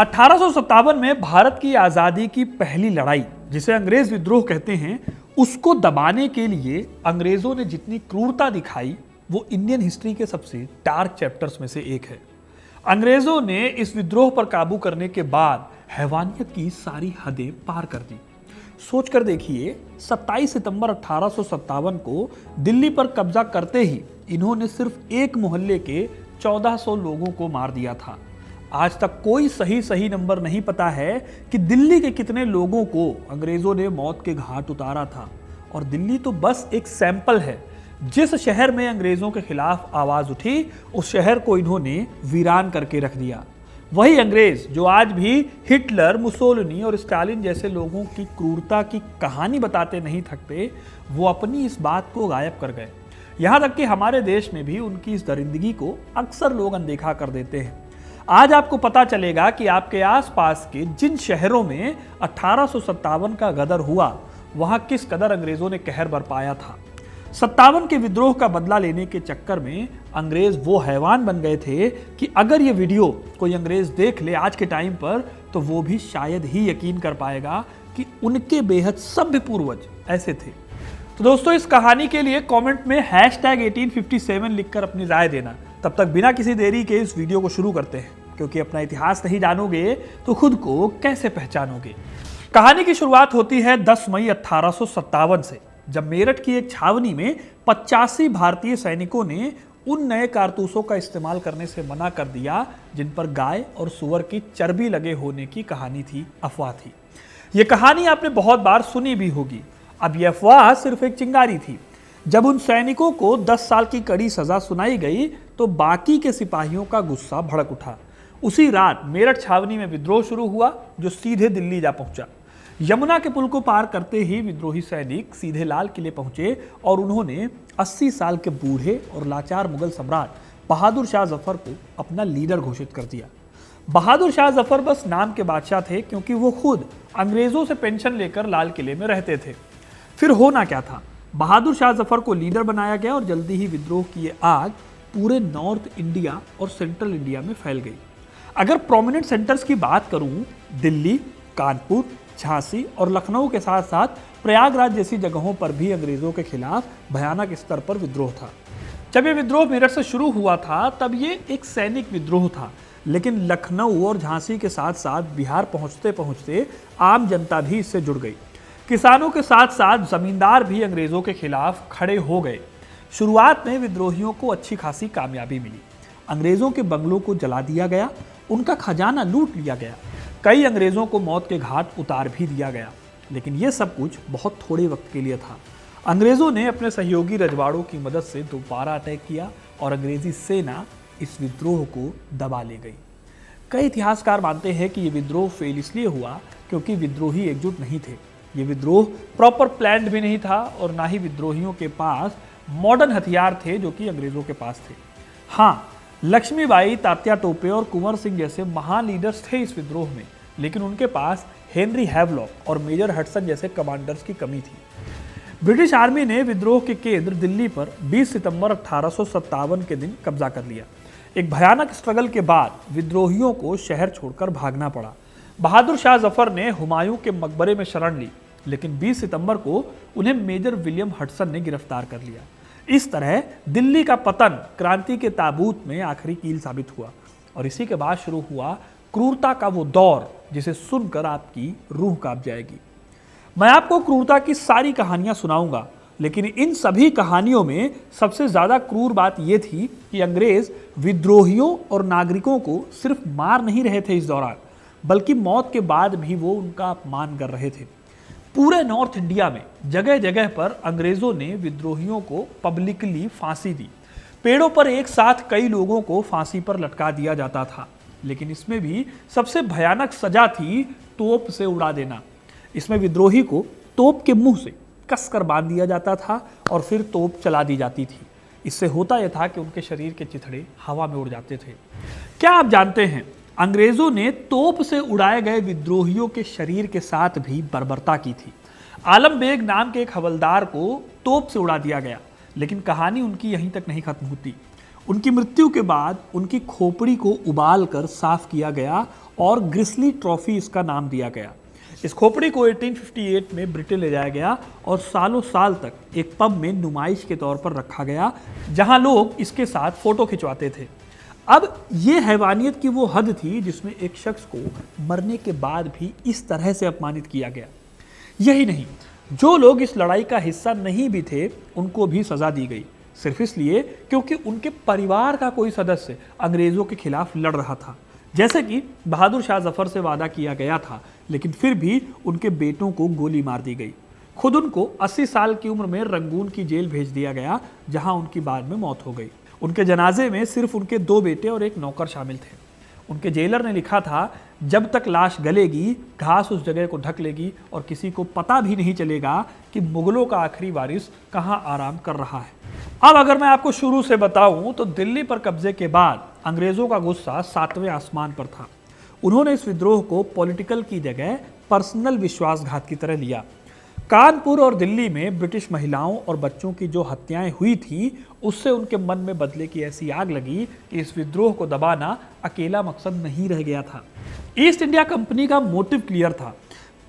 1857 में भारत की आजादी की पहली लड़ाई, जिसे अंग्रेज विद्रोह कहते हैं, उसको दबाने के लिए अंग्रेजों ने जितनी क्रूरता दिखाई वो इंडियन हिस्ट्री के सबसे डार्क चैप्टर्स में से एक है। अंग्रेजों ने इस विद्रोह पर काबू करने के बाद हैवानियत की सारी हदें पार कर दी। सोचकर देखिए, 27 सितंबर 1857 को दिल्ली पर कब्जा करते ही इन्होंने सिर्फ एक मोहल्ले के 1400 लोगों को मार दिया था। आज तक कोई सही नंबर नहीं पता है कि दिल्ली के कितने लोगों को अंग्रेजों ने मौत के घाट उतारा था। और दिल्ली तो बस एक सैंपल है। जिस शहर में अंग्रेजों के खिलाफ आवाज उठी, उस शहर को इन्होंने वीरान करके रख दिया। वही अंग्रेज जो आज भी हिटलर, मुसोलिनी और स्टालिन जैसे लोगों की क्रूरता की कहानी बताते नहीं थकते, वो अपनी इस बात को गायब कर गए। यहां तक कि हमारे देश में भी उनकी इस दरिंदगी को अक्सर लोग अनदेखा कर देते हैं। आज आपको पता चलेगा कि आपके आसपास के जिन शहरों में 1857 का गदर हुआ, वहां किस कदर अंग्रेजों ने कहर बरपाया था। 57 के विद्रोह का बदला लेने के चक्कर में अंग्रेज वो हैवान बन गए थे कि अगर ये वीडियो कोई अंग्रेज देख ले आज के टाइम पर, तो वो भी शायद ही यकीन कर पाएगा कि उनके बेहद सभ्य पूर्वज ऐसे थे। तो दोस्तों, इस कहानी के लिए कमेंट में #1857 लिखकर अपनी राय देना। तब तक बिना किसी देरी के इस वीडियो को शुरू करते हैं, क्योंकि अपना इतिहास नहीं जानोगे तो खुद को कैसे पहचानोगे। कहानी की शुरुआत होती है 10 मई 1857 से, जब मेरठ की एक छावनी में 85 भारतीय सैनिकों ने उन नए कारतूसों का इस्तेमाल करने से मना कर दिया जिन पर गाय और सुअर की चर्बी लगे होने की कहानी थी, अफवाह थी। यह कहानी आपने बहुत बार सुनी भी होगी। अब यह अफवाह सिर्फ एक चिंगारी थी। जब उन सैनिकों को 10 साल की कड़ी सजा सुनाई गई तो बाकी के सिपाहियों का गुस्सा भड़क उठा। उसी रात मेरठ छावनी में विद्रोह शुरू हुआ, जो सीधे दिल्ली जा पहुंचा। यमुना के पुल को पार करते ही विद्रोही सैनिक सीधे लाल किले पहुंचे और उन्होंने 80 साल के बूढ़े और लाचार मुगल सम्राट बहादुर शाह जफर को अपना लीडर घोषित कर दिया। बहादुर शाह जफर बस नाम के बादशाह थे, क्योंकि वो खुद अंग्रेजों से पेंशन लेकर लाल किले में रहते थे। फिर होना क्या था, बहादुर शाह जफर को लीडर बनाया गया और जल्दी ही विद्रोह की ये आग पूरे नॉर्थ इंडिया और सेंट्रल इंडिया में फैल गई। अगर प्रोमिनेंट सेंटर्स की बात करूं, दिल्ली, कानपुर, झांसी और लखनऊ के साथ साथ प्रयागराज जैसी जगहों पर भी अंग्रेजों के खिलाफ भयानक स्तर पर विद्रोह था। जब ये विद्रोह मेरठ से शुरू हुआ था, तब ये एक सैनिक विद्रोह था, लेकिन लखनऊ और झांसी के साथ साथ बिहार पहुंचते पहुंचते आम जनता भी इससे जुड़ गई। किसानों के साथ साथ जमींदार भी अंग्रेजों के खिलाफ खड़े हो गए। शुरुआत में विद्रोहियों को अच्छी खासी कामयाबी मिली। अंग्रेजों के बंगलों को जला दिया गया, उनका खजाना लूट लिया गया, कई अंग्रेजों को मौत के घाट उतार भी दिया गया। लेकिन यह सब कुछ बहुत थोड़े वक्त के लिए था। अंग्रेजों ने अपने सहयोगी रजवाड़ों की मदद से दोबारा अटैक किया और अंग्रेजी सेना इस विद्रोह को दबा ले गई। कई इतिहासकार मानते हैं कि यह विद्रोह फेल इसलिए हुआ क्योंकि विद्रोही एकजुट नहीं थे। ये विद्रोह प्रॉपर प्लान्ड भी नहीं था और ना ही विद्रोहियों के पास मॉडर्न हथियार थे जो कि अंग्रेजों के पास थे। हाँ, लक्ष्मीबाई, तात्या टोपे और कुंवर सिंह जैसे महान लीडर्स थे इस विद्रोह में, लेकिन उनके पास हेनरी हैवलॉक और मेजर हडसन जैसे कमांडर्स की कमी थी। ब्रिटिश आर्मी ने विद्रोह के केंद्र दिल्ली पर 20 सितंबर 1857 के दिन कब्जा कर लिया। एक भयानक स्ट्रगल के बाद विद्रोहियों को शहर छोड़कर भागना पड़ा। बहादुर शाह जफर ने हुमायूं के मकबरे में शरण ली, लेकिन 20 सितंबर को उन्हें मेजर विलियम हडसन ने गिरफ्तार कर लिया। इस तरह दिल्ली का पतन क्रांति के ताबूत में आखिरी कील साबित हुआ और इसी के बाद शुरू हुआ क्रूरता का वो दौर जिसे सुनकर आपकी रूह कांप जाएगी। मैं आपको क्रूरता की सारी कहानियां सुनाऊंगा, लेकिन इन सभी कहानियों में सबसे ज्यादा क्रूर बात यह थी कि अंग्रेज विद्रोहियों और नागरिकों को सिर्फ मार नहीं रहे थे इस दौरान, बल्कि मौत के बाद भी वो उनका अपमान कर रहे थे। पूरे नॉर्थ इंडिया में जगह जगह पर अंग्रेजों ने विद्रोहियों को पब्लिकली फांसी दी। पेड़ों पर एक साथ कई लोगों को फांसी पर लटका दिया जाता था, लेकिन इसमें भी सबसे भयानक सजा थी तोप से उड़ा देना। इसमें विद्रोही को तोप के मुंह से कसकर बांध दिया जाता था और फिर तोप चला दी जाती थी। इससे होता यह था कि उनके शरीर के चिथड़े हवा में उड़ जाते थे। क्या आप जानते हैं, अंग्रेजों ने तोप से उड़ाए गए विद्रोहियों के शरीर के साथ भी बर्बरता की थी। आलम बेग नाम के एक हवलदार को तोप से उड़ा दिया गया, लेकिन कहानी उनकी यहीं तक नहीं खत्म होती। उनकी मृत्यु के बाद उनकी खोपड़ी को उबाल कर साफ किया गया और ग्रिसली ट्रॉफी इसका नाम दिया गया। इस खोपड़ी को 1858 में ब्रिटेन ले जाया गया और सालों साल तक एक पब में नुमाइश के तौर पर रखा गया, जहां लोग इसके साथ फोटो खिंचवाते थे। अब ये हैवानियत की वो हद थी जिसमें एक शख्स को मरने के बाद भी इस तरह से अपमानित किया गया। यही नहीं, जो लोग इस लड़ाई का हिस्सा नहीं भी थे उनको भी सजा दी गई, सिर्फ इसलिए क्योंकि उनके परिवार का कोई सदस्य अंग्रेजों के खिलाफ लड़ रहा था। जैसे कि बहादुर शाह जफर से वादा किया गया था, लेकिन फिर भी उनके बेटों को गोली मार दी गई। खुद उनको 80 साल की उम्र में रंगून की जेल भेज दिया गया, जहां उनकी बाद में मौत हो गई। उनके जनाजे में सिर्फ उनके 2 बेटे और एक नौकर शामिल थे। उनके जेलर ने लिखा था, जब तक लाश गलेगी घास उस जगह को ढक लेगी और किसी को पता भी नहीं चलेगा कि मुगलों का आखिरी वारिस कहां आराम कर रहा है। अब अगर मैं आपको शुरू से बताऊं तो दिल्ली पर कब्जे के बाद अंग्रेजों का गुस्सा 7वें आसमान पर था। उन्होंने इस विद्रोह को पॉलिटिकल की जगह पर्सनल विश्वासघात की तरह लिया। कानपुर और दिल्ली में ब्रिटिश महिलाओं और बच्चों की जो हत्याएं हुई थी, उससे उनके मन में बदले की ऐसी आग लगी कि इस विद्रोह को दबाना अकेला मकसद नहीं रह गया था। ईस्ट इंडिया कंपनी का मोटिव क्लियर था,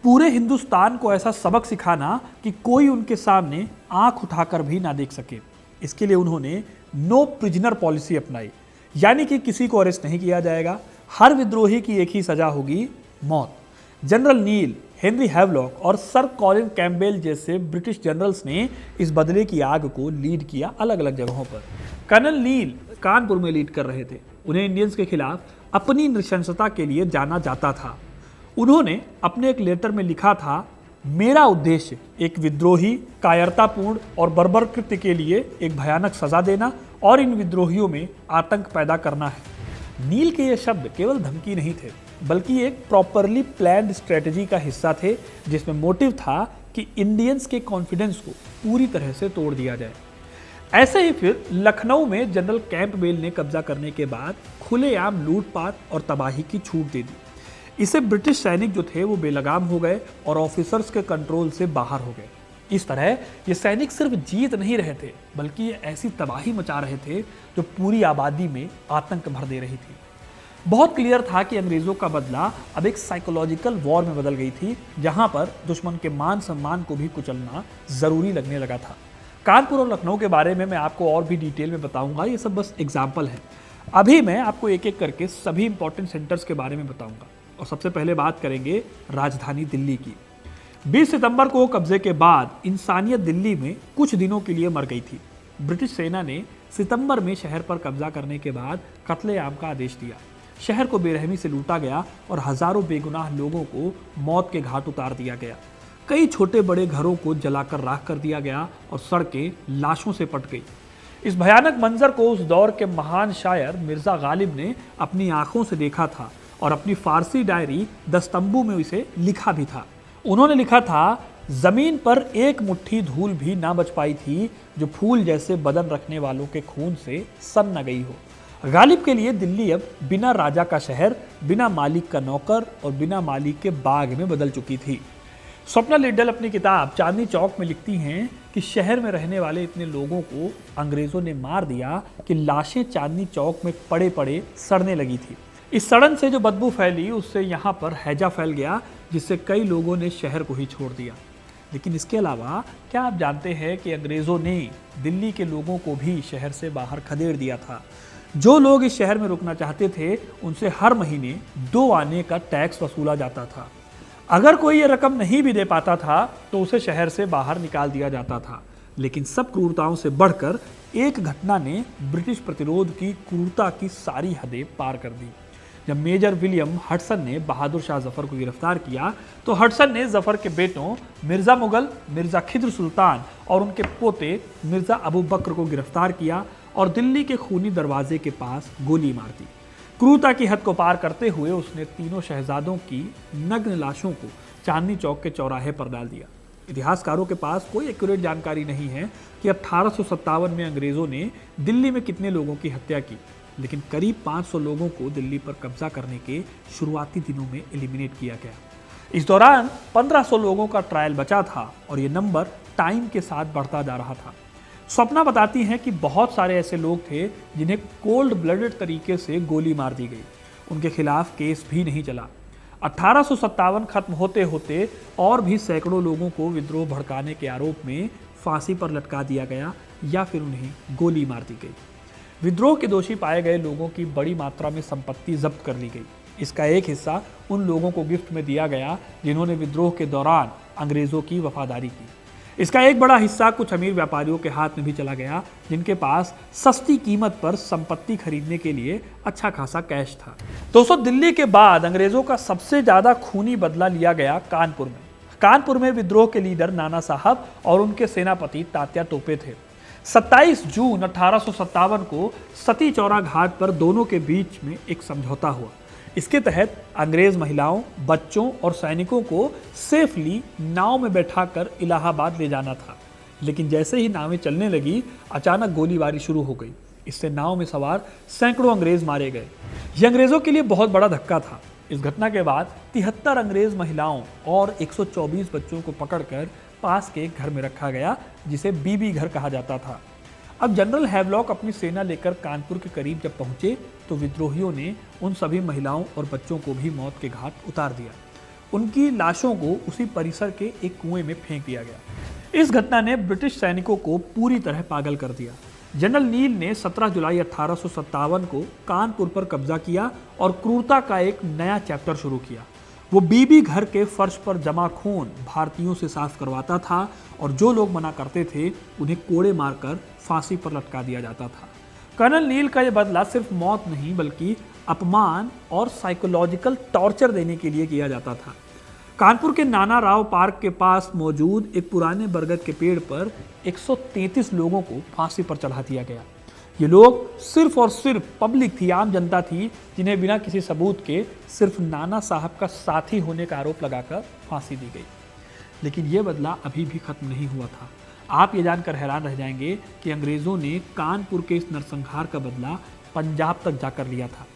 पूरे हिंदुस्तान को ऐसा सबक सिखाना कि कोई उनके सामने आंख उठाकर भी ना देख सके। इसके लिए उन्होंने नो प्रिजनर पॉलिसी अपनाई, यानी कि किसी को अरेस्ट नहीं किया जाएगा, हर विद्रोही की एक ही सजा होगी, मौत। जनरल नील, हेनरी हैवलॉक और सर कॉलिन कैम्पबेल जैसे ब्रिटिश जनरल्स ने इस बदले की आग को लीड किया अलग अलग जगहों पर। कर्नल नील कानपुर में लीड कर रहे थे। उन्हें इंडियंस के खिलाफ अपनी नृशंसता के लिए जाना जाता था। उन्होंने अपने एक लेटर में लिखा था, मेरा उद्देश्य एक विद्रोही, कायरतापूर्ण और बर्बर कृत्य के लिए एक भयानक सजा देना और इन विद्रोहियों में आतंक पैदा करना है। नील के ये शब्द केवल धमकी नहीं थे, बल्कि एक प्रॉपरली प्लान्ड स्ट्रेटजी का हिस्सा थे, जिसमें मोटिव था कि इंडियंस के कॉन्फिडेंस को पूरी तरह से तोड़ दिया जाए। ऐसे ही फिर लखनऊ में जनरल कैंपबेल ने कब्जा करने के बाद खुलेआम लूटपाट और तबाही की छूट दे दी। इससे ब्रिटिश सैनिक जो थे वो बेलगाम हो गए और ऑफिसर्स के कंट्रोल से बाहर हो गए। इस तरह ये सैनिक सिर्फ जीत नहीं रहे थे, बल्कि ये ऐसी तबाही मचा रहे थे जो पूरी आबादी में आतंक भर दे रही थी। बहुत क्लियर था कि अंग्रेजों का बदला अब एक साइकोलॉजिकल वॉर में बदल गई थी, जहां पर दुश्मन के मान सम्मान को भी कुचलना जरूरी लगने लगा था। कानपुर और लखनऊ के बारे में मैं आपको और भी डिटेल में बताऊंगा, ये सब बस एग्जाम्पल है। अभी मैं आपको एक एक करके सभी इंपॉर्टेंट सेंटर्स के बारे में बताऊंगा और सबसे पहले बात करेंगे राजधानी दिल्ली की। 20 सितंबर को कब्जे के बाद इंसानियत दिल्ली में कुछ दिनों के लिए मर गई थी। ब्रिटिश सेना ने सितंबर में शहर पर कब्जा करने के बाद कत्लेआम का आदेश दिया। शहर को बेरहमी से लूटा गया और हजारों बेगुनाह लोगों को मौत के घाट उतार दिया गया। कई छोटे बड़े घरों को जलाकर राख कर दिया गया और सड़कें लाशों से पट गई। इस भयानक मंजर को उस दौर के महान शायर मिर्जा गालिब ने अपनी आंखों से देखा था और अपनी फारसी डायरी दस्तंबू में इसे लिखा भी था। उन्होंने लिखा था, जमीन पर एक मुट्ठी धूल भी ना बच पाई थी जो फूल जैसे बदन रखने वालों के खून से सन न गई हो। गालिब के लिए दिल्ली अब बिना राजा का शहर, बिना मालिक का नौकर और बिना मालिक के बाग में बदल चुकी थी। स्वप्ना लिड्डल अपनी किताब चांदनी चौक में लिखती हैं कि शहर में रहने वाले इतने लोगों को अंग्रेजों ने मार दिया कि लाशें चांदनी चौक में पड़े पड़े सड़ने लगी थी। इस सड़न से जो बदबू फैली उससे यहाँ पर हैजा फैल गया, जिससे कई लोगों ने शहर को ही छोड़ दिया। लेकिन इसके अलावा क्या आप जानते हैं कि अंग्रेजों ने दिल्ली के लोगों को भी शहर से बाहर खदेड़ दिया था। जो लोग इस शहर में रुकना चाहते थे उनसे हर महीने 2 आने का टैक्स वसूला जाता था। अगर कोई ये रकम नहीं भी दे पाता था तो उसे शहर से बाहर निकाल दिया जाता था। लेकिन सब क्रूरताओं से बढ़कर एक घटना ने ब्रिटिश प्रतिरोध की क्रूरता की सारी हदें पार कर दी। जब मेजर विलियम हडसन ने बहादुर शाह जफर को गिरफ्तार किया तो हडसन ने जफर के बेटों मिर्जा मुगल, मिर्जा खिद्र सुल्तान और उनके पोते मिर्जा अबू बकर को गिरफ्तार किया और दिल्ली के खूनी दरवाजे के पास गोली मार दी। क्रूरता की हद को पार करते हुए उसने तीनों शहजादों की नग्न लाशों को चांदनी चौक के चौराहे पर डाल दिया। इतिहासकारों के पास कोई एक्यूरेट जानकारी नहीं है कि 1857 में अंग्रेजों ने दिल्ली में कितने लोगों की हत्या की, लेकिन करीब 500 लोगों को दिल्ली पर कब्जा करने के शुरुआती दिनों में एलिमिनेट किया गया। इस दौरान 1500 लोगों का ट्रायल बचा था और ये नंबर टाइम के साथ बढ़ता जा रहा था। स्वप्ना बताती हैं कि बहुत सारे ऐसे लोग थे जिन्हें कोल्ड ब्लडेड तरीके से गोली मार दी गई। उनके खिलाफ केस भी नहीं चला। 1857 खत्म होते होते और भी सैकड़ों लोगों को विद्रोह भड़काने के आरोप में फांसी पर लटका दिया गया या फिर उन्हें गोली मार दी गई। विद्रोह के दोषी पाए गए लोगों की बड़ी मात्रा में संपत्ति जब्त कर ली गई। इसका एक हिस्सा उन लोगों को गिफ्ट में दिया गया जिन्होंने विद्रोह के दौरान अंग्रेजों की वफादारी की। इसका एक बड़ा हिस्सा कुछ अमीर व्यापारियों के हाथ में भी चला गया जिनके पास सस्ती कीमत पर संपत्ति खरीदने के लिए अच्छा खासा कैश था। दोस्तों, दिल्ली के बाद अंग्रेजों का सबसे ज्यादा खूनी बदला लिया गया कानपुर में। कानपुर में विद्रोह के लीडर नाना साहब और उनके सेनापति तात्या टोपे थे। 27 जून 1857 को सती चौरा घाट पर दोनों के बीच में एक समझौता हुआ। इसके तहत अंग्रेज महिलाओं, बच्चों और सैनिकों को सेफली नाव में बैठाकर इलाहाबाद ले जाना था। लेकिन जैसे ही नावें चलने लगी, अचानक गोलीबारी शुरू हो गई। इससे नाव में सवार सैकड़ों अंग्रेज मारे गए। यह अंग्रेजों के लिए बहुत बड़ा धक्का था। इस घटना के बाद 73 अंग्रेज महिलाओं और 124 बच्चों को पकड़कर पास के एक घर में रखा गया, जिसे बीबी घर कहा जाता था। अब जनरल हैवलॉक अपनी सेना लेकर कानपुर के करीब जब पहुंचे तो विद्रोहियों ने उन सभी महिलाओं और बच्चों को भी मौत के घाट उतार दिया। उनकी लाशों को उसी परिसर के एक कुएं में फेंक दिया गया। इस घटना ने ब्रिटिश सैनिकों को पूरी तरह पागल कर दिया। जनरल नील ने 17 जुलाई 1857 को कानपुर पर कब्जा किया और क्रूरता का एक नया चैप्टर शुरू किया। वो बीबी घर के फर्श पर जमा खून भारतीयों से साफ करवाता था और जो लोग मना करते थे उन्हें कोड़े मारकर फांसी पर लटका दिया जाता था। कर्नल नील का यह बदला सिर्फ मौत नहीं बल्कि अपमान और साइकोलॉजिकल टॉर्चर देने के लिए किया जाता था। कानपुर के नाना राव पार्क के पास मौजूद एक पुराने बरगद के पेड़ पर 133 लोगों को फांसी पर चढ़ा दिया गया। ये लोग सिर्फ और सिर्फ पब्लिक थी, आम जनता थी, जिन्हें बिना किसी सबूत के सिर्फ नाना साहब का साथी होने का आरोप लगाकर फांसी दी गई। लेकिन यह बदला अभी भी खत्म नहीं हुआ था। आप ये जानकर हैरान रह जाएंगे कि अंग्रेजों ने कानपुर के इस नरसंहार का बदला पंजाब तक जाकर लिया था।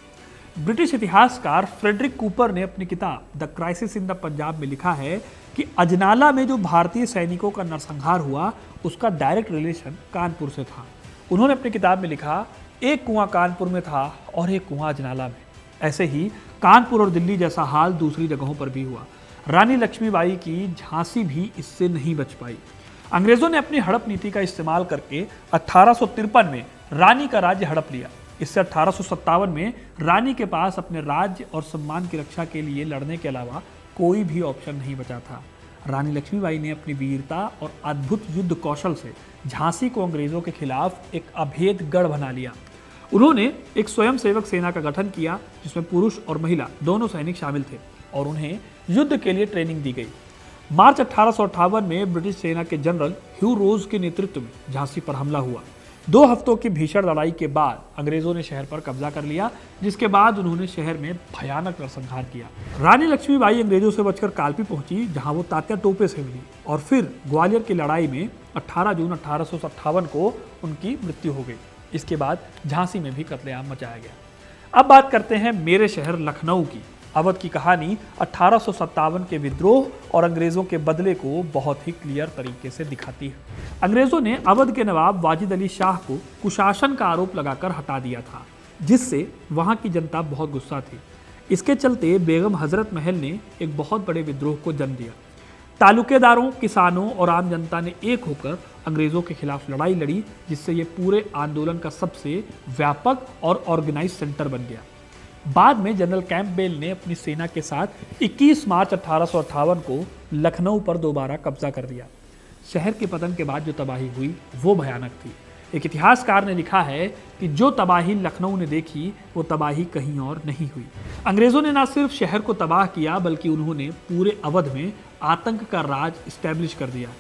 ब्रिटिश इतिहासकार फ्रेडरिक कूपर ने अपनी किताब the crisis in the Punjab में लिखा है कि अजनाला में जो भारतीय सैनिकों का नरसंहार हुआ उसका डायरेक्ट रिलेशन कानपुर से था। उन्होंने अपनी किताब में लिखा, एक कुआं कानपुर में था और एक कुआं अजनाला में। ऐसे ही कानपुर और दिल्ली जैसा हाल दूसरी जगहों पर भी हुआ। रानी लक्ष्मीबाई की झांसी भी इससे नहीं बच पाई। अंग्रेजों ने अपनी हड़प नीति का इस्तेमाल करके 1853 में रानी का राज्य हड़प लिया। इससे 1857 में रानी के पास अपने राज्य और सम्मान की रक्षा के लिए लड़ने के अलावा कोई भी ऑप्शन नहीं बचा था। रानी लक्ष्मीबाई ने अपनी वीरता और अद्भुत युद्ध कौशल से झांसी को अंग्रेजों के खिलाफ एक अभेद गढ़ बना लिया। उन्होंने एक स्वयंसेवक सेना का गठन किया जिसमें पुरुष और महिला दोनों सैनिक शामिल थे और उन्हें युद्ध के लिए ट्रेनिंग दी गई। मार्च 1858 में ब्रिटिश सेना के जनरल ह्यू रोज के नेतृत्व में झांसी पर हमला हुआ। 2 हफ्तों की भीषण लड़ाई के बाद अंग्रेजों ने शहर पर कब्जा कर लिया, जिसके बाद उन्होंने शहर में भयानक नरसंहार किया। रानी लक्ष्मीबाई अंग्रेजों से बचकर कालपी पहुंची, जहां वो तात्या टोपे से मिली और फिर ग्वालियर की लड़ाई में 18 जून 1857 को उनकी मृत्यु हो गई। इसके बाद झांसी में भी कत्लेआम मचाया गया। अब बात करते हैं मेरे शहर लखनऊ की। अवध की कहानी 1857 के विद्रोह और अंग्रेजों के बदले को बहुत ही क्लियर तरीके से दिखाती है। अंग्रेजों ने अवध के नवाब वाजिद अली शाह को कुशासन का आरोप लगाकर हटा दिया था, जिससे वहां की जनता बहुत गुस्सा थी। इसके चलते बेगम हजरत महल ने एक बहुत बड़े विद्रोह को जन्म दिया। तालुकेदारों, किसानों और आम जनता ने एक होकर अंग्रेजों के खिलाफ लड़ाई लड़ी, जिससे ये पूरे आंदोलन का सबसे व्यापक और ऑर्गेनाइज सेंटर बन गया। बाद में जनरल कैंपबेल ने अपनी सेना के साथ 21 मार्च 1858 को लखनऊ पर दोबारा कब्जा कर दिया। शहर के पतन के बाद जो तबाही हुई वो भयानक थी। एक इतिहासकार ने लिखा है कि जो तबाही लखनऊ ने देखी वो तबाही कहीं और नहीं हुई। अंग्रेजों ने न सिर्फ शहर को तबाह किया बल्कि उन्होंने पूरे अवध में आतंक का राज इस्टेब्लिश कर दिया।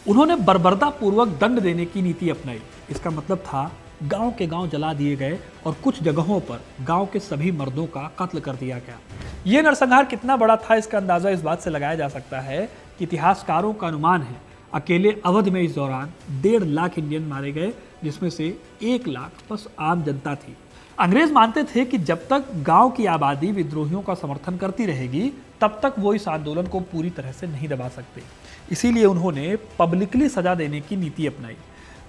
उन्होंने बर्बरतापूर्वक दंड देने की नीति अपनाई। इसका मतलब था गांव के गांव जला दिए गए और कुछ जगहों पर गांव के सभी मर्दों का कत्ल कर दिया गया। यह नरसंहार कितना बड़ा था इसका अंदाजा इस बात से लगाया जा सकता है कि इतिहासकारों का अनुमान है अकेले अवध में इस दौरान 1.5 लाख इंडियन मारे गए, जिसमें से 1 लाख बस आम जनता थी। अंग्रेज मानते थे कि जब तक गांव की आबादी विद्रोहियों का समर्थन करती रहेगी तब तक वो इस आंदोलन को पूरी तरह से नहीं दबा सकते। इसीलिए उन्होंने पब्लिकली सजा देने की नीति अपनाई।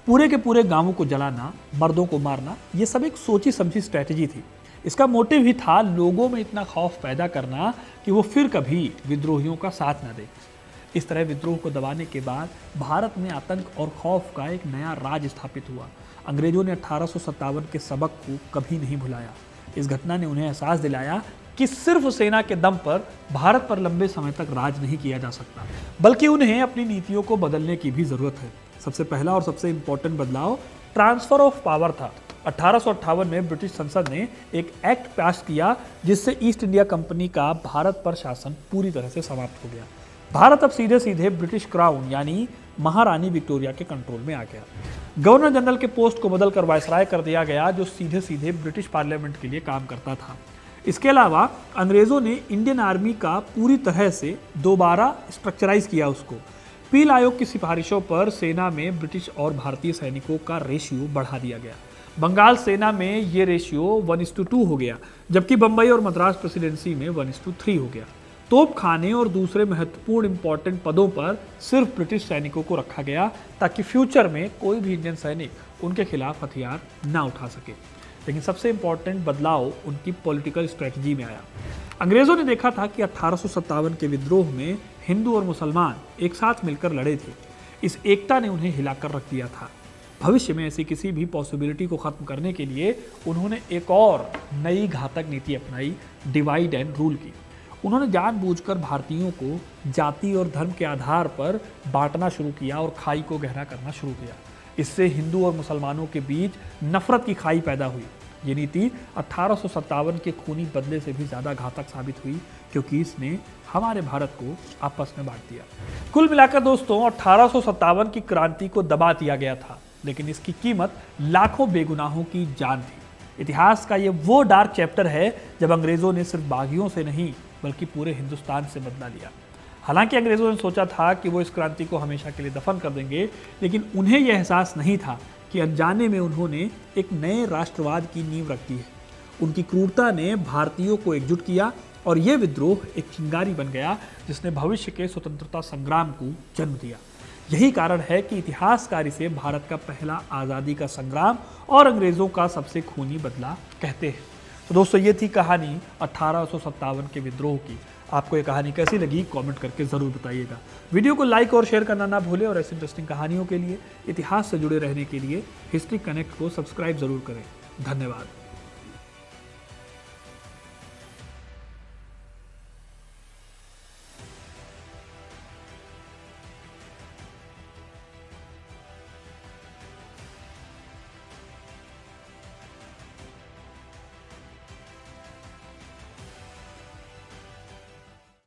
पूरे के पूरे गांवों को जलाना, मर्दों को मारना, ये सब एक सोची समझी स्ट्रैटेजी थी। इसका मोटिव ही था लोगों में इतना खौफ पैदा करना कि वो फिर कभी विद्रोहियों का साथ न दें। इस तरह विद्रोह को दबाने के बाद भारत में आतंक और खौफ का एक नया राज स्थापित हुआ। अंग्रेजों ने 1857 के सबक को कभी नहीं भुलाया। इस घटना ने उन्हें एहसास दिलाया कि सिर्फ सेना के दम पर भारत पर लंबे समय तक राज नहीं किया जा सकता, बल्कि उन्हें अपनी नीतियों को बदलने की भी जरूरत है। सबसे पहला और सबसे इंपॉर्टेंट बदलाव ट्रांसफर ऑफ पावर था। 1858 में ब्रिटिश संसद ने एक एक्ट पास किया जिससे ईस्ट इंडिया कंपनी का भारत पर शासन पूरी तरह से समाप्त हो गया। भारत अब सीधे सीधे ब्रिटिश क्राउन यानी महारानी विक्टोरिया के कंट्रोल में आ गया। गवर्नर जनरल के पोस्ट को बदलकर वायसराय कर दिया गया, जो सीधे सीधे ब्रिटिश पार्लियामेंट के लिए काम करता था। इसके अलावा अंग्रेजों ने इंडियन आर्मी का पूरी तरह से दोबारा स्ट्रक्चराइज किया उसको। पील आयोग की सिफारिशों पर सेना में ब्रिटिश और भारतीय सैनिकों का रेशियो बढ़ा दिया गया। बंगाल सेना में ये रेशियो 1:2 हो गया, जबकि बंबई और मद्रास प्रेसिडेंसी में 1:3 हो गया। तोप खाने और दूसरे महत्वपूर्ण इंपॉर्टेंट पदों पर सिर्फ ब्रिटिश सैनिकों को रखा गया, ताकि फ्यूचर में कोई भी इंडियन सैनिक उनके खिलाफ हथियार ना उठा सके। लेकिन सबसे इंपॉर्टेंट बदलाव उनकी पॉलिटिकल स्ट्रेटजी में आया। अंग्रेजों ने देखा था कि 1857 के विद्रोह में हिंदू और मुसलमान एक साथ मिलकर लड़े थे। इस एकता ने उन्हें हिलाकर रख दिया था। भविष्य में ऐसी किसी भी पॉसिबिलिटी को खत्म करने के लिए उन्होंने एक और नई घातक नीति अपनाई, डिवाइड एंड रूल की। उन्होंने जानबूझकर भारतीयों को जाति और धर्म के आधार पर बांटना शुरू किया और खाई को गहरा करना शुरू किया। इससे हिंदू और मुसलमानों के बीच नफरत की खाई पैदा हुई। ये नीति 1857 के खूनी बदले से भी ज़्यादा घातक साबित हुई, क्योंकि इसने हमारे भारत को आपस में बांट दिया। कुल मिलाकर दोस्तों 1857 की क्रांति को दबा दिया गया था, लेकिन इसकी कीमत लाखों बेगुनाहों की जान थी। इतिहास का ये वो डार्क चैप्टर है जब अंग्रेजों ने सिर्फ बागियों से नहीं बल्कि पूरे हिंदुस्तान से बदला लिया। हालांकि अंग्रेजों ने सोचा था कि वो इस क्रांति को हमेशा के लिए दफन कर देंगे, लेकिन उन्हें यह एहसास नहीं था कि अनजाने में उन्होंने एक नए राष्ट्रवाद की नींव रखी है। उनकी क्रूरता ने भारतीयों को एकजुट किया और यह विद्रोह एक चिंगारी बन गया जिसने भविष्य के स्वतंत्रता संग्राम को जन्म दिया। यही कारण है कि इतिहासकार इसे भारत का पहला आज़ादी का संग्राम और अंग्रेजों का सबसे खूनी बदला कहते हैं। तो दोस्तों ये थी कहानी 1857 के विद्रोह की। आपको ये कहानी कैसी लगी कमेंट करके ज़रूर बताइएगा। वीडियो को लाइक और शेयर करना ना भूलें और ऐसी इंटरेस्टिंग कहानियों के लिए, इतिहास से जुड़े रहने के लिए हिस्ट्री कनेक्ट को सब्सक्राइब ज़रूर करें। धन्यवाद।